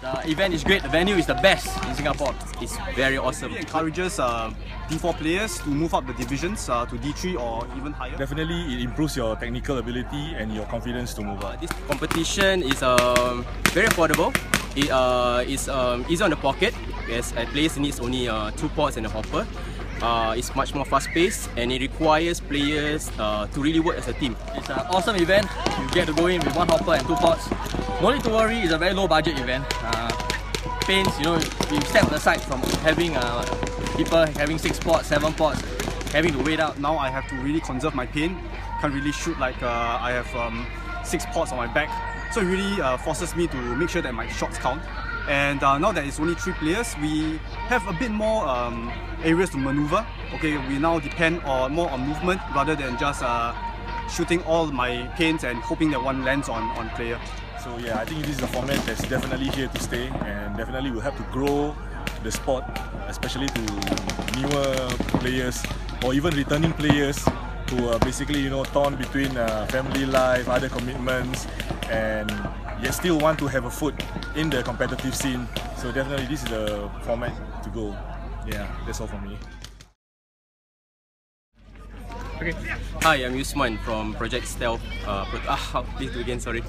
The event is great. The venue is the best in Singapore. It's very awesome. It encourages D4 players to move up the divisions to D3 or even higher. Definitely, it improves your technical ability and your confidence to move up. This competition is very affordable. It is easy on the pocket, as a player needs only 2 pots and a hopper. It's much more fast-paced and it requires players to really work as a team. It's an awesome event. You get to go in with 1 hopper and 2 pots. No need to worry, it's a very low budget event. Paints, you know, you step aside from having people having 6 pots, 7 pots, having to wait out. Now I have to really conserve my paint. Can't really shoot like I have 6 pots on my back. So it really forces me to make sure that my shots count. And now that it's only 3 players, we have a bit more areas to maneuver. Okay, we now depend more on movement rather than just shooting all my paints and hoping that one lands on player. So yeah, I think this is a format that's definitely here to stay, and definitely will have to grow the sport, especially to newer players or even returning players who are basically, you know, torn between family life, other commitments, and yet still want to have a foot in the competitive scene. So definitely this is the format to go. Yeah, that's all from me. Okay. Hi, I'm Yusman from Project Stealth. Please do again, sorry.